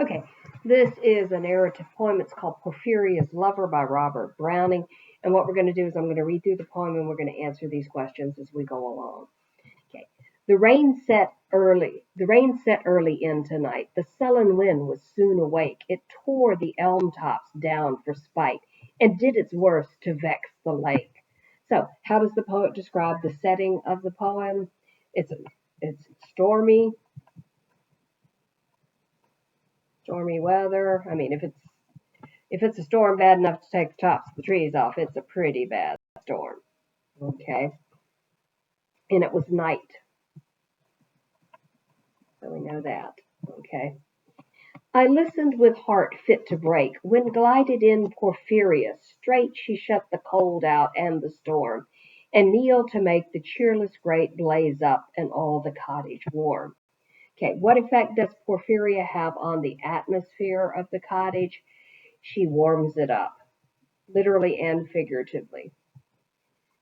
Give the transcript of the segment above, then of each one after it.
Okay, this is a narrative poem. It's called Porphyria's Lover by Robert Browning. And what we're going to do is I'm going to read through the poem and we're going to answer these questions as we go along. Okay. The rain set early. The rain set early in tonight. The sullen wind was soon awake. It tore the elm tops down for spite and did its worst to vex the lake. So, how does the poet describe the setting of the poem? It's stormy weather. I mean, if it's a storm bad enough to take the tops of the trees off, it's a pretty bad storm. Okay. And it was night. So we know that. Okay. I listened with heart fit to break, when glided in Porphyria. Straight she shut the cold out and the storm, and kneeled to make the cheerless grate blaze up and all the cottage warm. Okay, what effect does Porphyria have on the atmosphere of the cottage? She warms it up, literally and figuratively.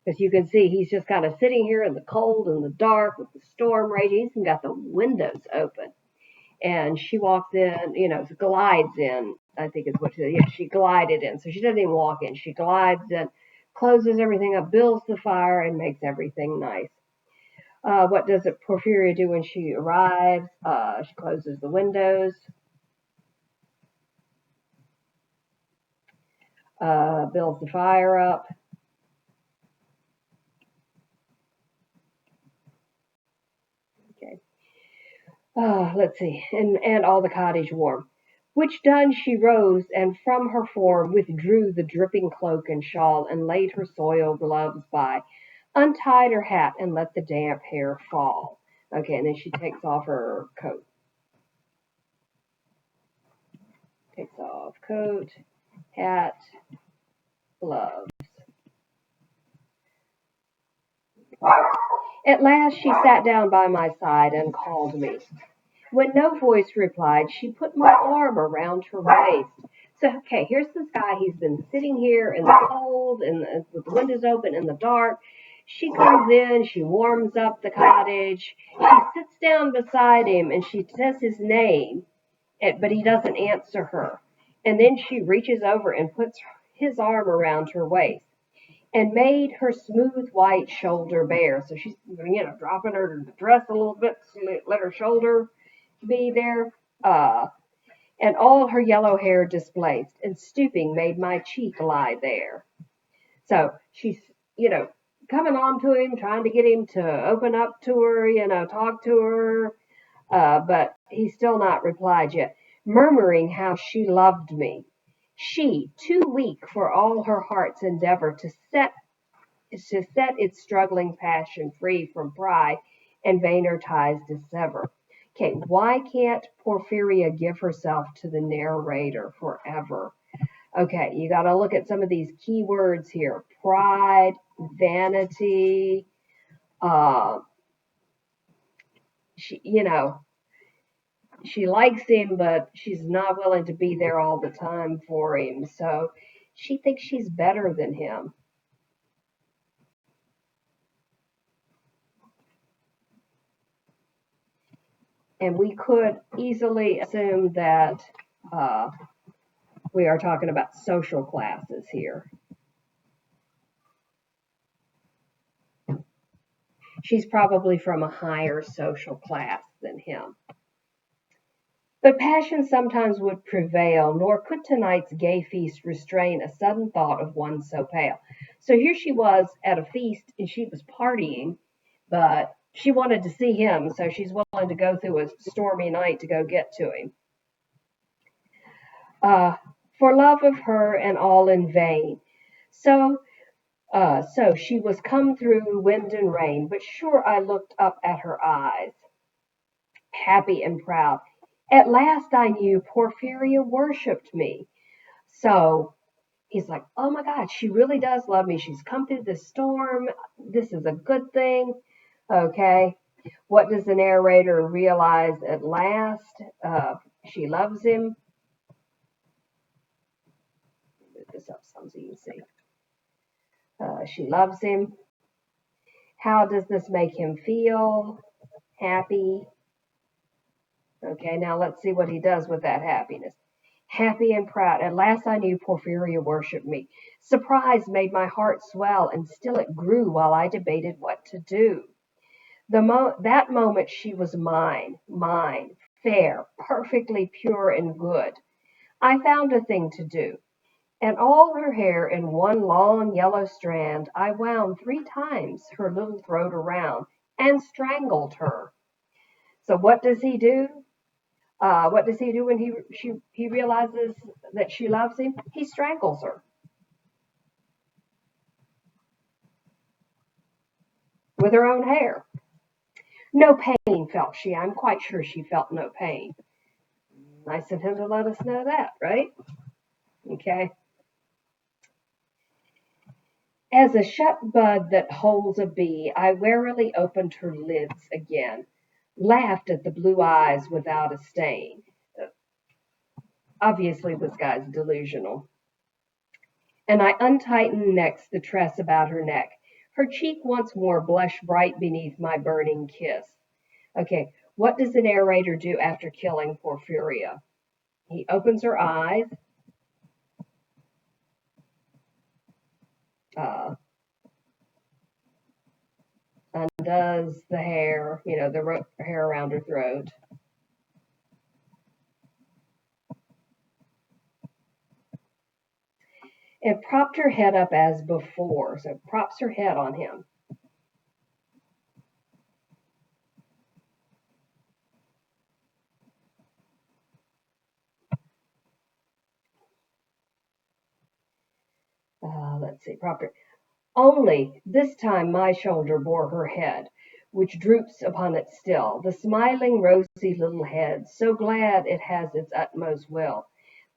Because you can see he's just kind of sitting here in the cold and the dark with the storm raging. He's even got the windows open. And she walks in, glides in, I think is what she said. Yeah, she glided in. So she doesn't even walk in. She glides in, closes everything up, builds the fire, and makes everything nice. What does Porphyria do when she arrives? She closes the windows, builds the fire up. Okay. Let's see. And all the cottage warm. Which done, she rose, and from her form withdrew the dripping cloak and shawl, and laid her soiled gloves by, untied her hat, and let the damp hair fall. Okay, and then she takes off her coat. Takes off coat, hat, gloves. At last she sat down by my side and called me. When no voice replied, she put my arm around her waist. So, okay, here's this guy. He's been sitting here in the cold and with the windows open in the dark. She comes in, she warms up the cottage. She sits down beside him and she says his name, but he doesn't answer her. And then she reaches over and puts his arm around her waist and made her smooth white shoulder bare. So she's, dropping her dress a little bit, let her shoulder be there, and all her yellow hair displaced, and stooping made my cheek lie there. So she's, coming on to him, trying to get him to open up to her, talk to her, but he's still not replied yet, murmuring how she loved me. She, too weak for all her heart's endeavor to set its struggling passion free from pride and vainer ties dissever. Okay, why can't Porphyria give herself to the narrator forever? Okay, you got to look at some of these key words here: pride, vanity. She, she likes him, but she's not willing to be there all the time for him. So she thinks she's better than him. And we could easily assume that we are talking about social classes here. She's probably from a higher social class than him. But passion sometimes would prevail, nor could tonight's gay feast restrain a sudden thought of one so pale. So here she was at a feast and she was partying, but she wanted to see him, so she's willing to go through a stormy night to go get to him. For love of her and all in vain. So she was come through wind and rain, but sure I looked up at her eyes, happy and proud. At last I knew Porphyria worshipped me. So he's like, oh my God, she really does love me. She's come through this storm. This is a good thing. Okay. What does the narrator realize at last? She loves him. Move this up some so you can see. She loves him. How does this make him feel? Happy. Okay, now let's see what he does with that happiness. Happy and proud, at last I knew Porphyria worshipped me. Surprise made my heart swell, and still it grew while I debated what to do. That moment she was mine, fair, perfectly pure and good. I found a thing to do, and all her hair in one long yellow strand I wound 3 times her little throat around, and strangled her. So what does he do? What does he do when he realizes that she loves him? He strangles her with her own hair. No pain felt she. I'm quite sure she felt no pain. Nice of him to let us know that, right? Okay. As a shut bud that holds a bee, I warily opened her lids again, laughed at the blue eyes without a stain. Obviously, this guy's delusional. And I untightened next the tress about her neck. Her cheek once more blushed bright beneath my burning kiss. Okay, what does the narrator do after killing Porphyria? He opens her eyes, uh, undoes the hair, the hair around her throat, and propped her head up as before. So props her head on him. Let's see, propped her. Only this time my shoulder bore her head, which droops upon it still, the smiling, rosy little head, so glad it has its utmost will,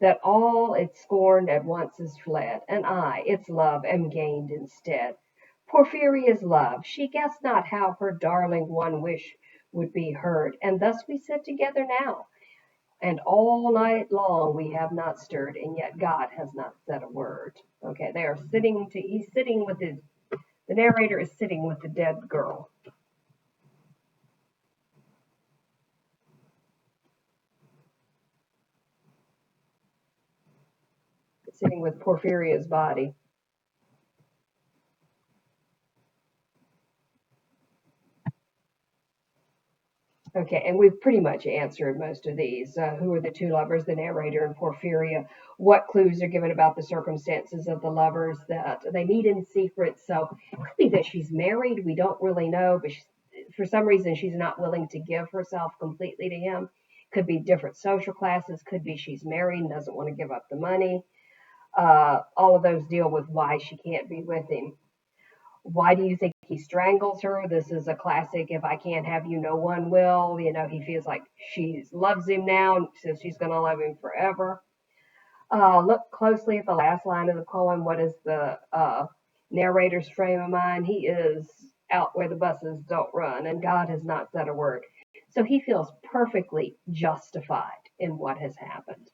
that all it scorned at once is fled, and I, its love, am gained instead. Porphyria's love, she guessed not how her darling one wish would be heard, and thus we sit together now, and all night long we have not stirred, and yet God has not said a word. Okay, he's sitting with the narrator is sitting with the dead girl, sitting with Porphyria's body. Okay, and we've pretty much answered most of these. Who are the two lovers, the narrator and Porphyria? What clues are given about the circumstances of the lovers that they meet in secret? So it could be that she's married. We don't really know, but for some reason she's not willing to give herself completely to him. Could be different social classes. Could be she's married and doesn't want to give up the money. All of those deal with why she can't be with him. Why do you think he strangles her? This is a classic. If I can't have you, no one will. He feels like she loves him now, so she's going to love him forever. Look closely at the last line of the poem. What is the narrator's frame of mind? He is out where the buses don't run, and God has not said a word. So he feels perfectly justified in what has happened.